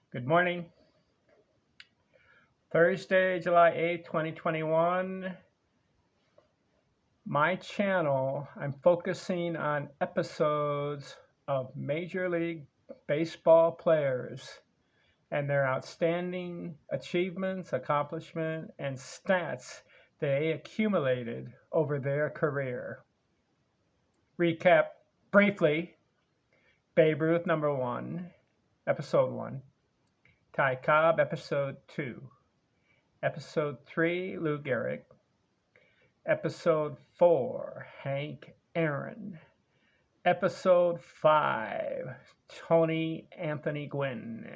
Good morning. Thursday, July 8th, 2021. My channel, I'm focusing on episodes of Major League Baseball players and their outstanding achievements, accomplishments, and stats they accumulated over their career. Recap briefly: Babe Ruth, number 1, episode 1. Ty Cobb, episode 2. Episode 3, Lou Gehrig. Episode 4, Hank Aaron. Episode 5, Tony Anthony Gwynn.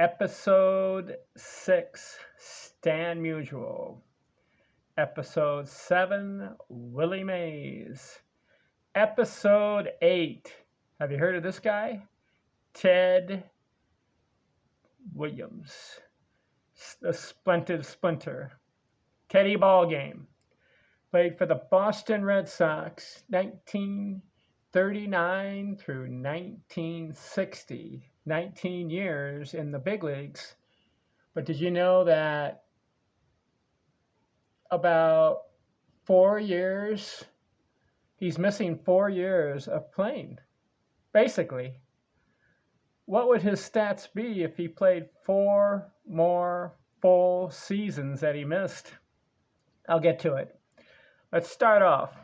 Episode 6, Stan Musial. Episode 7, Willie Mays. Episode 8, have you heard of this guy? Ted Williams, the splendid splinter. Teddy Ballgame. Played for the Boston Red Sox 1939 through 1960. 19 years in the big leagues. But did you know that about 4 years, he's missing 4 years of playing, basically? What would his stats be if he played 4 more full seasons that he missed? I'll get to it. Let's start off.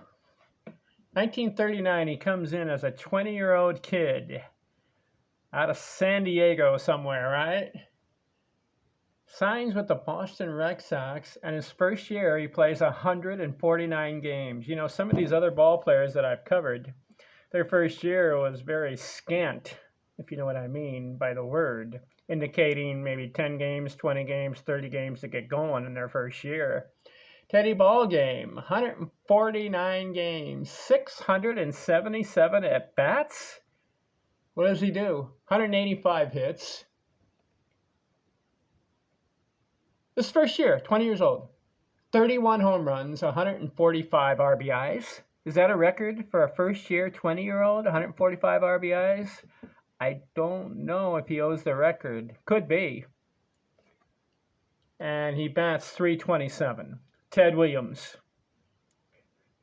1939, he comes in as a 20-year-old kid out of San Diego somewhere, right? Signs with the Boston Red Sox, and his first year he plays 149 games. You know, some of these other ball players that I've covered, their first year was very scant, if you know what I mean by the word, indicating maybe 10 games, 20 games, 30 games to get going in their first year. Teddy Ballgame, 149 games, 677 at-bats. What does he do? 185 hits. This first year, 20 years old, 31 home runs, 145 RBIs. Is that a record for a first-year 20-year-old, 145 RBIs? I don't know if he owes the record. Could be. And he bats .327. Ted Williams.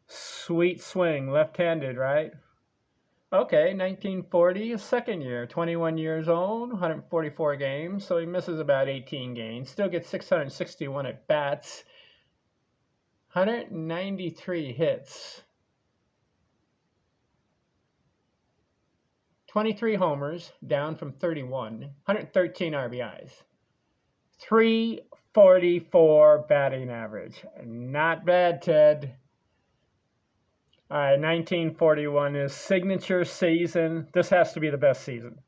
Sweet swing, left-handed, right? Okay, 1940, his second year, 21 years old, 144 games, so he misses about 18 games. Still gets 661 at bats, 193 hits, 23 homers, down from 31, 113 RBIs, 344 batting average. Not bad, Ted. All right, 1941, his signature season. This has to be the best season.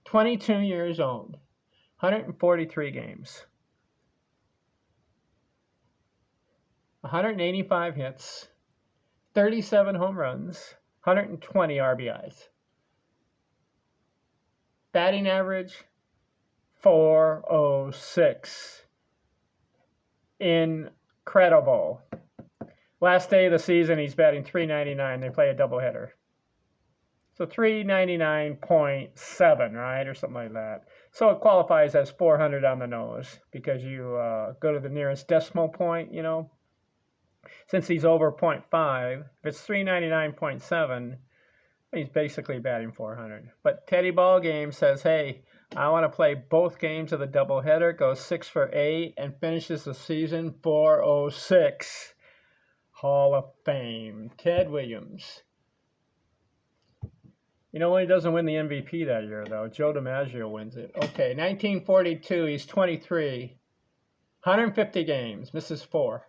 22 years old, 143 games, 185 hits, 37 home runs, 120 RBIs. Batting average, 406. Incredible. Last day of the season, he's batting .399. They play a doubleheader. So 399.7, right? Or something like that. So it qualifies as 400 on the nose because you go to the nearest decimal point, you know. Since he's over .5, if it's 399.7, he's basically batting 400. But Teddy Ballgame says, hey, I want to play both games of the doubleheader, goes 6 for 8, and finishes the season 406. Hall of Fame. Ted Williams. You know, he doesn't win the MVP that year, though. Joe DiMaggio wins it. Okay, 1942, he's 23. 150 games, misses 4.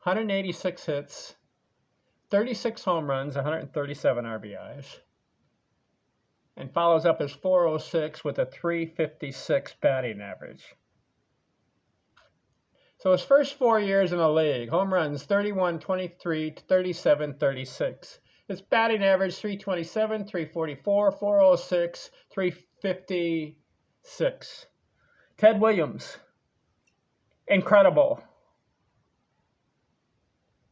186 hits, 36 home runs, 137 RBIs. And follows up his 406 with a .356 batting average. So his first 4 years in the league, home runs 31, 23, 37, 36. His batting average 327, 344, 406, 356. Ted Williams, incredible.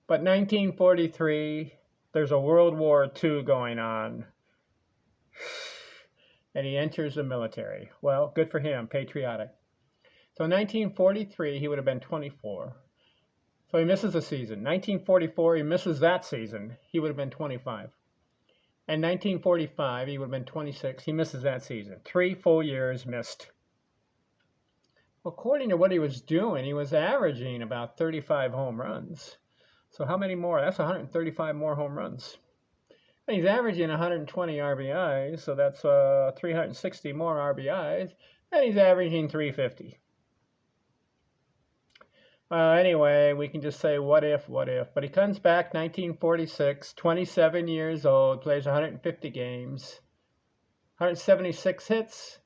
But 1943, there's a World War II going on. and he enters the military. Well, good for him, patriotic. So in 1943, he would have been 24. So he misses a season. 1944, he misses that season. He would have been 25. And 1945, he would have been 26. He misses that season. 3 full years missed. According to what he was doing, he was averaging about 35 home runs. So how many more? That's 135 more home runs. And he's averaging 120 RBIs, so that's 360 more RBIs, and he's averaging 350. Anyway, we can just say what if. But he comes back 1946, 27 years old, plays 150 games, 176 hits,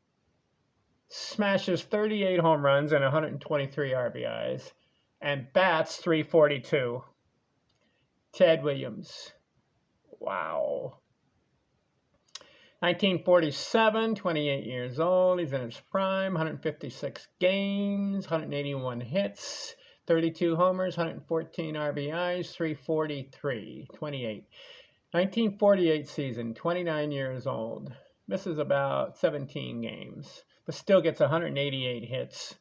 smashes 38 home runs and 123 RBIs, and bats 342. Ted Williams. Wow. 1947, 28 years old. He's in his prime, 156 games, 181 hits, 32 homers, 114 RBIs, 343, 28. 1948 season, 29 years old. Misses about 17 games, but still gets 188 hits,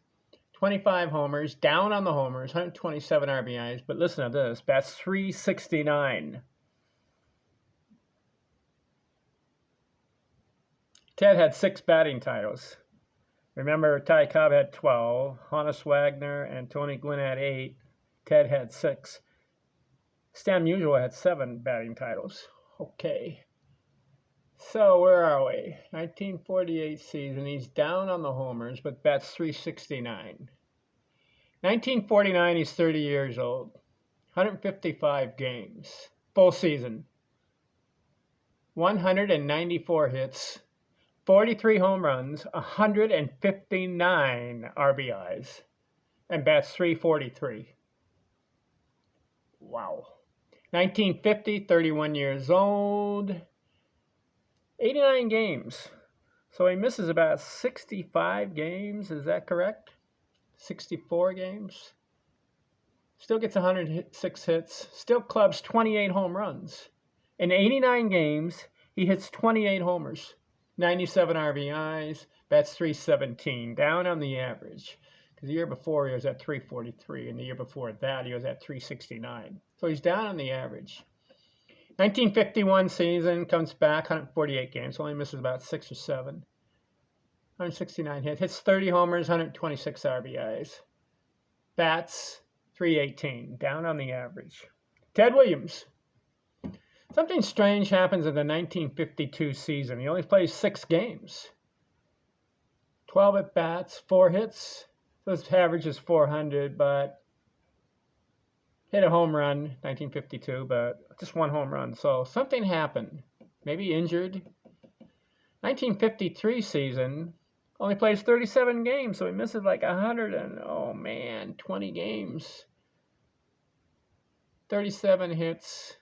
25 homers, down on the homers, 127 RBIs, but listen to this, bats 369. Ted had 6 batting titles. Remember, Ty Cobb had 12, Honus Wagner and Tony Gwynn had 8, Ted had 6. Stan Musial had 7 batting titles. Okay. So where are we? 1948 season. He's down on the homers, but bats 369. 1949, he's 30 years old. 155 games. Full season. 194 hits. 43 home runs, 159 RBIs, and bats 343. Wow. 1950, 31 years old, 89 games. So he misses about 65 games, is that correct? 64 games. Still gets 106 hits, still clubs 28 home runs. In 89 games, he hits 28 homers. 97 RBIs, bats 317, down on the average. Because the year before he was at 343, and the year before that he was at 369. So he's down on the average. 1951 season, comes back, 148 games, only misses about 6 or 7. 169 hits, hits 30 homers, 126 RBIs. Bats 318, down on the average. Ted Williams. Something strange happens in the 1952 season. He only plays 6 games. 12 at-bats, 4 hits. So his average is 400, but hit a home run, 1952, but just 1 home run. So something happened. Maybe injured. 1953 season, only plays 37 games, so he misses like 20 games. 37 hits.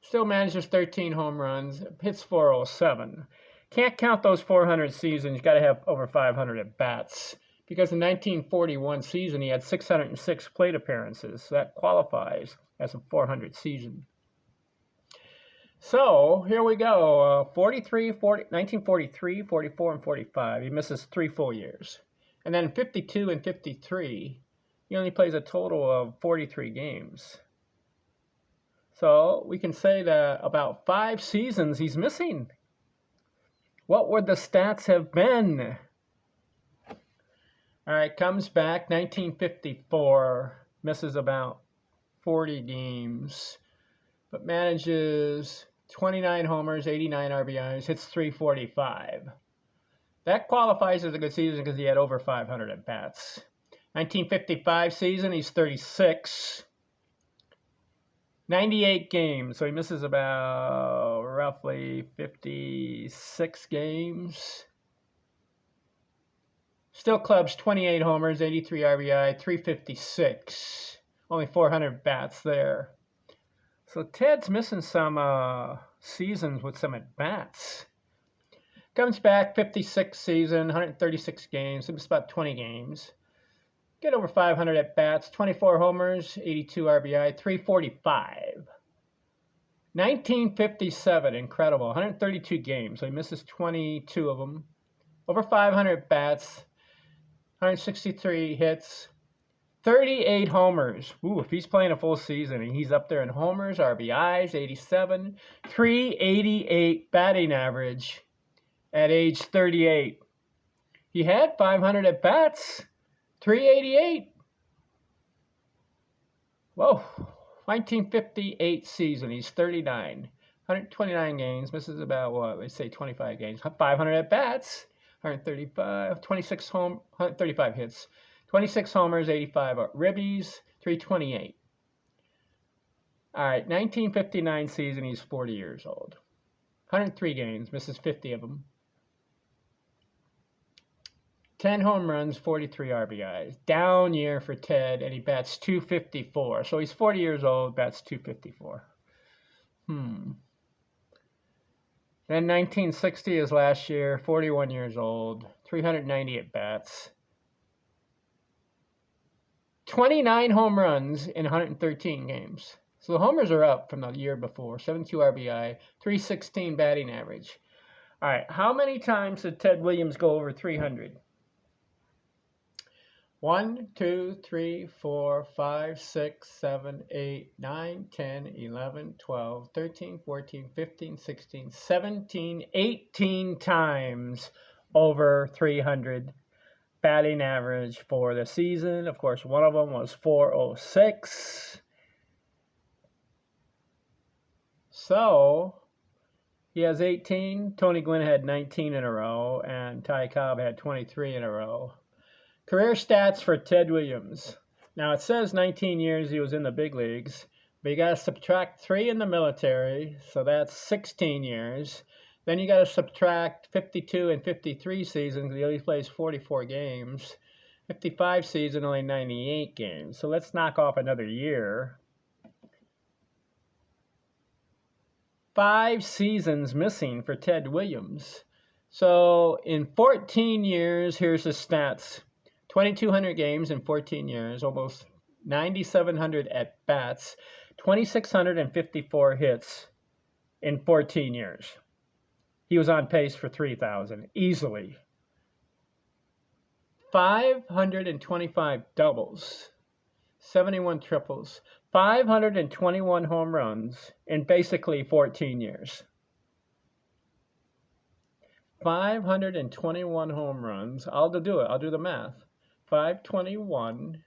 Still manages 13 home runs, hits 407. Can't count those 400 seasons. You've got to have over 500 at-bats. Because in 1941 season, he had 606 plate appearances. So that qualifies as a 400 season. So here we go. 1943, 44, and 45. He misses 3 full years. And then 52 and 53, he only plays a total of 43 games. So we can say that about 5 seasons he's missing. What would the stats have been? All right, comes back 1954, misses about 40 games, but manages 29 homers, 89 RBIs, hits 345. That qualifies as a good season because he had over 500 at-bats. 1955 season, he's 36. 98 games, so he misses about roughly 56 games. Still clubs 28 homers, 83 RBI, 356. Only 400 bats there. So Ted's missing some seasons with some at-bats. Comes back 56 season, 136 games, so it's about 20 games. Get over 500 at-bats, 24 homers, 82 RBI, 345. 1957, incredible. 132 games. So he misses 22 of them. Over 500 bats, 163 hits, 38 homers. Ooh, if he's playing a full season, and he's up there in homers, RBIs, 87, 388 batting average at age 38. He had 500 at bats, 388. Whoa. 1958 season. He's 39. 129 games. Misses about what? Let's say 25 games. 500 at bats. 135. 135 hits. 26 homers. 85 ribbies. 328. All right. 1959 season. He's 40 years old. 103 games. Misses 50 of them. 10 home runs, 43 RBIs. Down year for Ted, and he bats .254. So he's 40 years old, bats .254. Then 1960 is last year, 41 years old, 390 at bats. 29 home runs in 113 games. So the homers are up from the year before. 72 RBI, 316 batting average. All right, how many times did Ted Williams go over 300? 1, 2, 3, 4, 5, 6, 7, 8, 9, 10, 11, 12, 13, 14, 15, 16, 17, 18 times over 300 batting average for the season. Of course, one of them was .406. So he has 18. Tony Gwynn had 19 in a row, and Ty Cobb had 23 in a row. Career stats for Ted Williams. Now, it says 19 years he was in the big leagues, but you got to subtract 3 in the military, so that's 16 years. Then you got to subtract 52 and 53 seasons. He only plays 44 games. 55 season, only 98 games. So let's knock off another year. 5 seasons missing for Ted Williams. So in 14 years, here's his stats. 2,200 games in 14 years, almost 9,700 at bats, 2,654 hits in 14 years. He was on pace for 3,000 easily. 525 doubles, 71 triples, 521 home runs in basically 14 years. 521 home runs. I'll do it. I'll do the math. 521,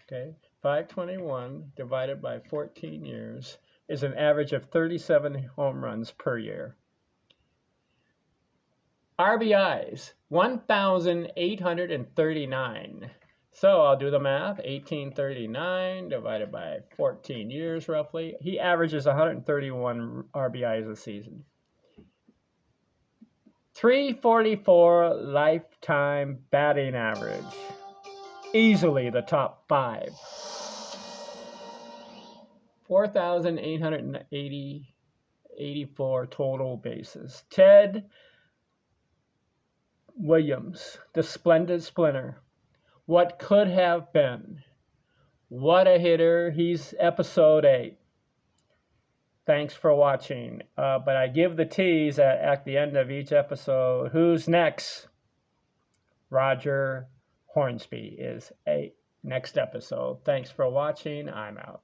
okay, 521 divided by 14 years is an average of 37 home runs per year. RBIs, 1,839. So I'll do the math. 1,839 divided by 14 years roughly. He averages 131 RBIs a season. 344 lifetime batting average. Easily the top 5. 4,884 total bases. Ted Williams, the splendid splinter. What could have been. What a hitter. He's episode 8. Thanks for watching. But I give the tease at the end of each episode. Who's next? Roger Hornsby is a next episode. Thanks for watching. I'm out.